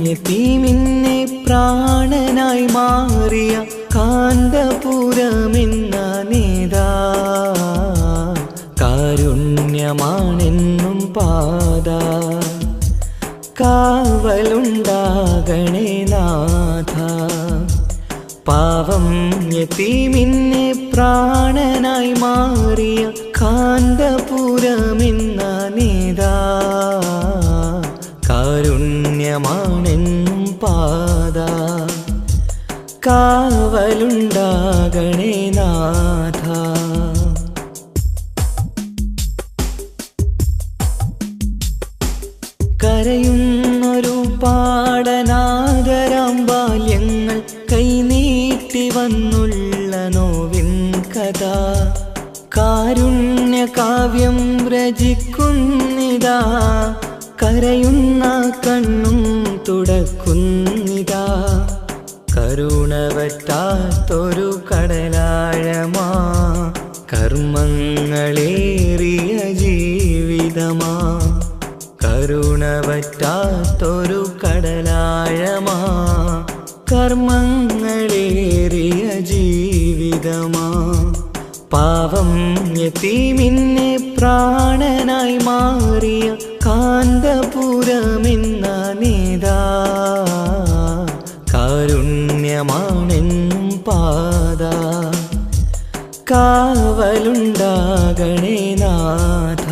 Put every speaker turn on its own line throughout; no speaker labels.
യതീമിന്നെ പ്രാണനായി മാറിയ കാന്തപുരമെന്ന നേതാ കാരുണ്യമാണെന്നും പാത കാവലുണ്ടാകണേ നാഥ പാവം യതീമിന്നെ പ്രാണനായി മാറിയ കാന്തപുരമെന്ന നേതാ കാരുണ്യമാണെന്നും പാത കാവലുണ്ടാകണേ നാഥ കരയുന്നൊരു പാടനാദരാം ബാല്യങ്ങൾ കൈനീട്ടി വന്നുള്ള നോവിൻ കഥ കാരുണ്യകാവ്യം രചിക്കുന്നിതാ കരയുന്ന കണ്ണും തുടക്കുന്നിതാ കരുണ പറ്റാത്തൊരു കടലാഴമാ കർമ്മങ്ങളേറിയ ജീവിതമാ കരുണ പറ്റാത്തൊരു കടലാഴമാ കർമ്മങ്ങളേറിയ ജീവിതമാ പാവം യതീമിന്നെ പ്രാണനായി മാറിയ കാന്തപുരമെന്ന നേതാ കാരുണ്യമാണെന്നും പാത കാവലുണ്ടാകണേ നാഥ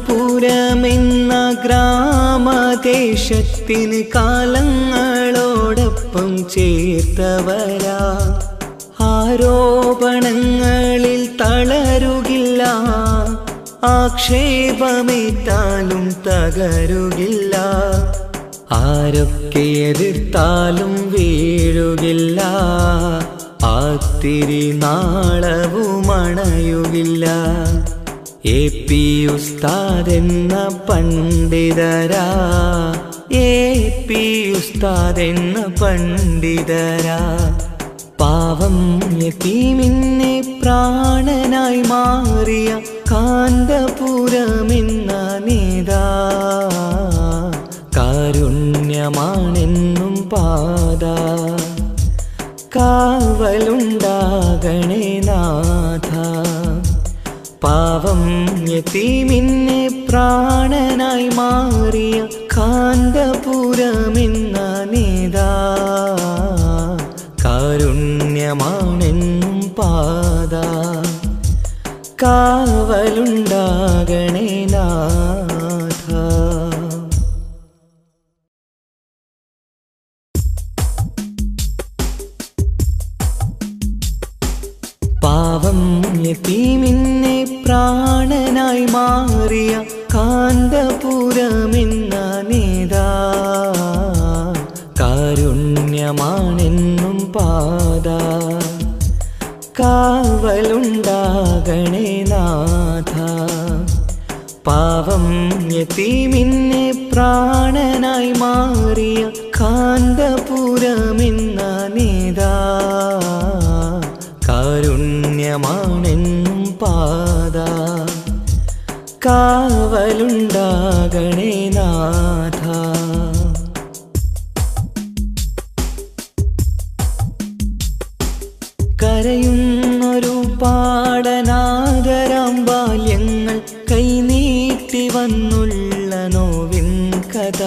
കാന്തപുരമെന്ന ഗ്രാമദേശത്തിന് കാലങ്ങളോടൊപ്പം ചേർത്തവരാ ആരോപണങ്ങളിൽ തളരുകില്ല ആക്ഷേപമേറ്റാലും തകരുകില്ല ആരൊക്കെ എതിർത്താലും വീഴുകില്ല ആത്തിരി നാളവുമണയുകില്ല എ പി ഉസ്താദെന്ന പണ്ഡിതരാ എ പി ഉസ്താദെന്ന പണ്ഡിതരാ പാവം യതീമിന്നെ പ്രാണനായി മാറിയ കാന്തപുരമെന്ന നേതാ കാരുണ്യമാണെന്നും പാത കാവലുണ്ടാകണേ നാഥ പാവം യതീമിന്നെ പ്രാണനായി മാറിയ കാന്തപുരമെന്ന നേതാ കാരുണ്യമാണെന്നും പാത കാവലുണ്ടാകണേ നാഥ പാവം യതീമിന്നെ പ്രാണനായി മാറിയ കാന്തപുരമെന്ന നേതാ കാരുണ്യമാണെന്നും പാത കാവലുണ്ടാകണേ നാഥ പാവം യതീമിന്നെ പ്രാണനായി മാറിയ കാന്തപുരമെന്ന നേതാ കാരുണ്യമാണെന്നും പാത കാവലുണ്ടാകണേ നാഥ കരയുന്നൊരു പാടനാദരാം ബാല്യങ്ങൾ കൈനീട്ടി വന്നുള്ള നോവിൻ കഥ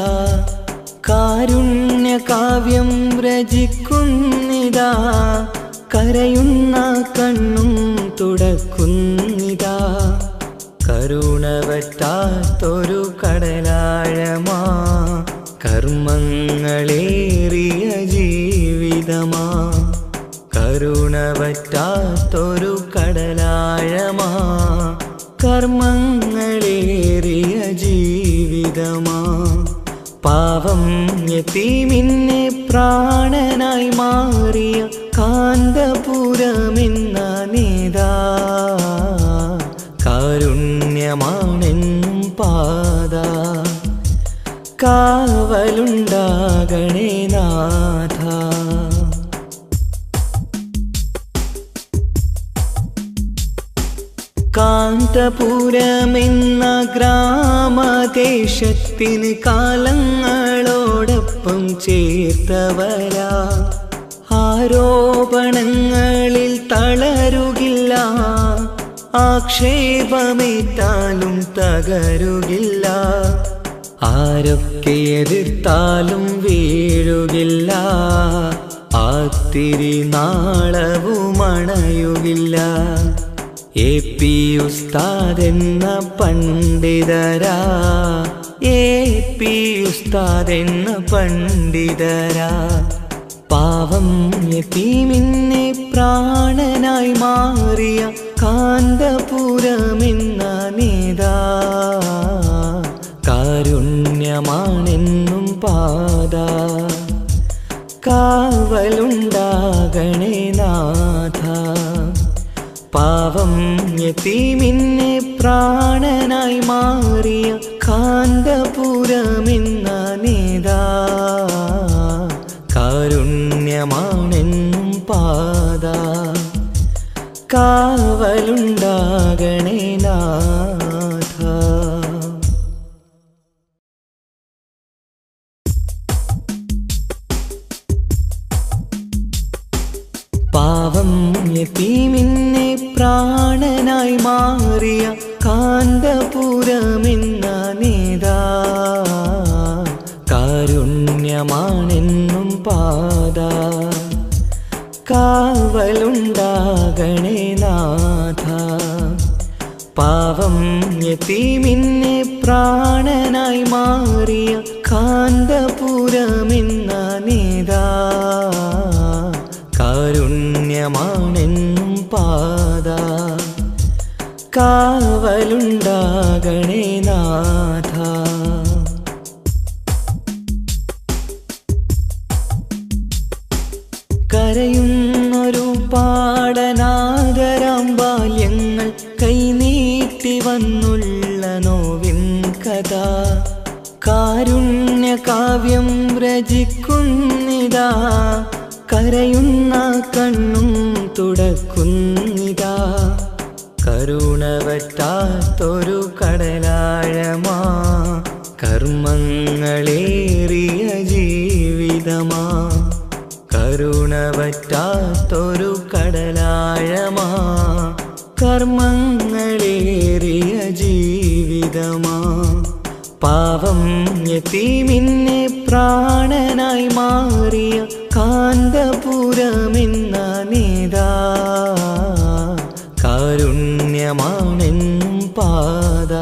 കാരുണ്യകാവ്യം രചിക്കുന്നിതാ കരയുന്ന കണ്ണും തുടക്കുന്നിതാ കരുണ പറ്റാത്തൊരു കടലാഴമാ കർമ്മങ്ങളേറിയ ജീവിതമാ കരുണ പറ്റാത്തൊരു കടലാഴമാ കർമ്മങ്ങളേറിയ ജീവിതമാ പാവം യതീമിന്നെ പ്രാണനായി മാറിയ കാന്തപുരമെന്ന നേതാ കാരുണ്യമാണെന്നും പാത കാവലുണ്ടാകണേ നാഥ കാന്ത കാന്തപുരമെന്ന ഗ്രാമദേശത്തിന് കാലങ്ങളോടൊപ്പം ചേർത്തവരാ. ആരോപണങ്ങളിൽ തളരുകില്ല, ആക്ഷേപമേറ്റാലും തകരുകില്ല. ആരൊക്കെ എതിർത്താലും വീഴുകില്ല, ആത്തിരി നാളവുമണയുകില്ല. AP ഉസ്താദെന്ന പണ്ഡിതരാ, AP ഉസ്താദെന്ന പണ്ഡിതരാ. പാവം യതീമിനെ പ്രാണനായി മാറിയ കാന്തപുരമെന്ന നേതാ. കാരുണ്യമാണെന്നും പാത, കാവലുണ്ടാകണേ നാഥ. പാവം യതീമിനെ പ്രാണനായി മാറിയ കാന്തപുരമെന്ന നേതാ. കാരുണ്യമാണെന്നും പാത, കാവലുണ്ടാകണേ നാഥ. പാവം യതീമിനെ പ്രാണനായി മാറിയ കാന്തപുരമെന്ന നേതാ. കാരുണ്യമാണെന്നും പാത, കാവലുണ്ടാകണേ നാഥ. പാവം യതീമിനെ പ്രാണനായി മാറിയ കാന്തപുരമെന്ന നേതാ. കാരുണ്യമാണെന്നും പാത, കാവലുണ്ടാകണേ നാഥ. കരയുന്നൊരു പാടനാദരാം ബാല്യങ്ങൾ കൈനീട്ടി വന്നുള്ള നോവിൻ കഥ. കാരുണ്യകാവ്യം രചിക്കുന്നിതാ, കരയുന്ന കണ്ണും തുടക്കുന്നിതാ. കരുണവറ്റാത്തൊരു കടലാഴമാ, കർമ്മങ്ങളേറിയ ജീവിതമാ. കരുണവറ്റാത്തൊരു കടലാഴമാ, കർമ്മങ്ങളേറിയ ജീവിതമാ. പാവം യതീമിനെ പ്രാണനായി മാറിയ കാന്തപുരമെന്ന നേതാ. കാരുണ്യമാണെന്നും പാത,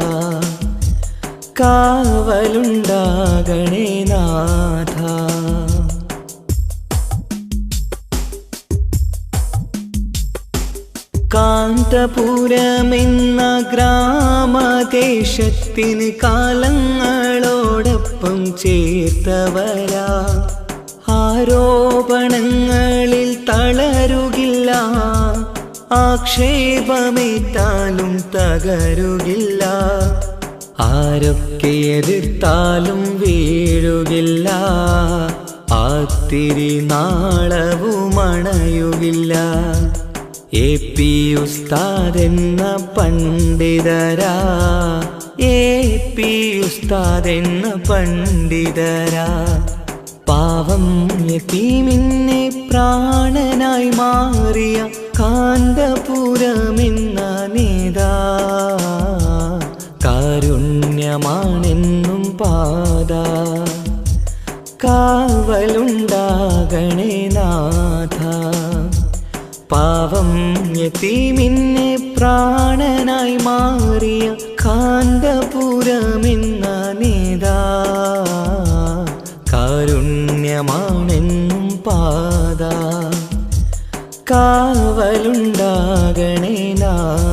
കാവലുണ്ടാകണേ നാഥ. കാന്തപുരമെന്ന ഗ്രാമദേശത്തിന് കാലങ്ങളോടൊപ്പം ചേർത്തവരാ. ആരോപണങ്ങളിൽ തളരുകില്ല, ആക്ഷേപമേറ്റാലും തകരുകില്ല. ആരൊക്കെ എതിർത്താലും വീഴുകില്ല, ആത്തിരി നാളവുമണയുകില്ല. AP ഉസ്താദെന്ന പണ്ഡിതരാ, AP ഉസ്താദെന്ന പണ്ഡിതരാ. പാവം യതീമിനെ പ്രാണനായി മാറിയ കാന്തപുരമെന്ന നേതാ. കാരുണ്യമാണെന്നും പാത, കാവലുണ്ടാകണേ നാഥ. പാവം യതീമിനെ പ്രാണനായി മാറിയ കാന്തപുരമെന്ന നേതാ. കാരുണ്യമാണെന്നും പാത, കാവലുണ്ടാകണേ നാഥ.